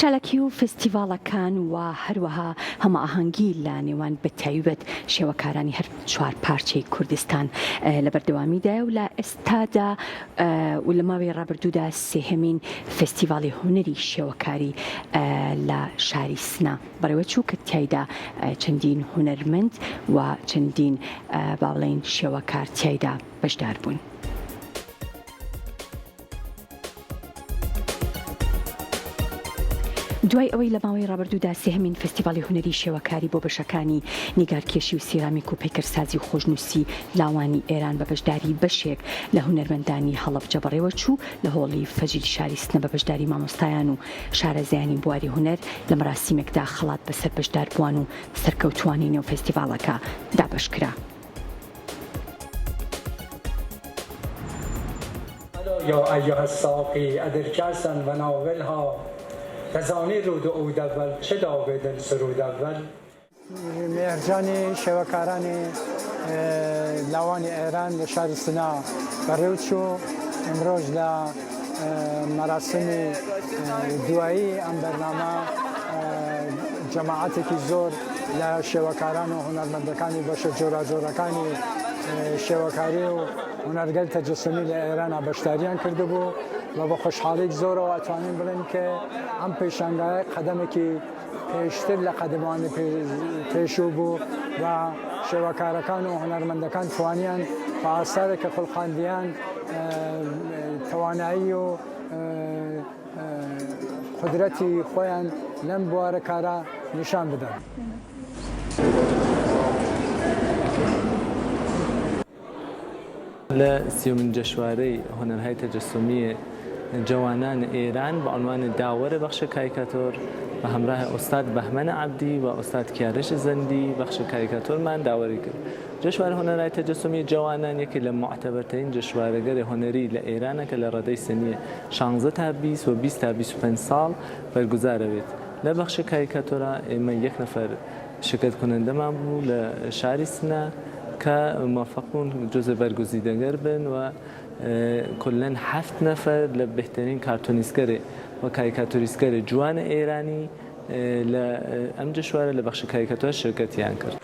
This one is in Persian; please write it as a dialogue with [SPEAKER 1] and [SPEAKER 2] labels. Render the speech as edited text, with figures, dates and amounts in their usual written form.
[SPEAKER 1] چالاکی و فستیڤاڵەکان و هەروەها هەماهەنگی لە نێوان بەتایبەت شێوەکارانی هەر چوار پارچەی کوردستان لە بەردەوامیدایە و لە ئێستادا و لە ماوەی ڕابردوودا سێهەمین فستیڤاڵی هونەری شێوەکاری لە شاری سنا بەڕێوە چوو کە تایدا چەندین هونەرمەند و چەندین با بڵێین شێوەکار تایدا بەشدار بوون. دوای ئەوەی لە ماوەی ڕابردوودا سێهەمین فستیڤاڵی هونەری شێوەکاری بۆ بەشەکانی نیگارکێشی و سیرامیک و پەیکەرسازی و خۆشنووسی لاوانی ئێران بە بەشداری بەشێک لە هونەرمەندانی هەڵەبجە بەڕێوە چوو لە هۆڵی فەجری شاری سنە بە بەشداری مامۆستایان و شارەزایانی بواری هونەر لە مەراسیمێکدا خەڵات بەسەر بەشدار بووان و سەرکەوتوانی نێو فستیڤاڵەکە دابەشکرا.
[SPEAKER 2] يا أيها الساقي أدر كأسا وناولها تزانی رود اود اول چه داوید سرود اول
[SPEAKER 3] مهرجانی شوکارانی لوانی ایران و شهر سنا بروچو امروز ل مراسم دوایی ام برنامه جماعتی که زور ل شوکاران و هنرمندکانی باشه جورا جورکانی شوکاری و هنرگل تجسمی ل ایران باشداریان کرده بود و با خوشحالی زور و اتوانیم بلند که هم پیشنگاه قدمی که پیشتر لقدمان پیشو بو و شوکارکان و هنرمندکان توانیان و آثار که خلقاندیان توانایی و قدرتی خویان لم بواره کارا نشان بدن.
[SPEAKER 4] لسیومین جشنواره هنرهای تجسمی جوانان ایران با عنوان داور بخش کاریکاتور و همراه استاد بهمن عبدی و استاد کیارش زندی بخش کاریکاتور من داوری کرد. جشنواره هنرهای تجسمی جوانان یکی لمعتبرترین جشنواره‌گر هنری لإيران که لرده سنی 16 تا 20 و 20 تا 25 سال برگزار بید. لبخش کاریکاتورا من یک نفر شرکت کننده من بود لشهر سنا که موفق بودن جزء برگزیدگر بن و کلاً 7 نفر لبهترین کارتونیستگر و کاریکاتوریستگر جوان ایرانی ل ام جشنواره لبخش کاریکاتور شرکت کرد.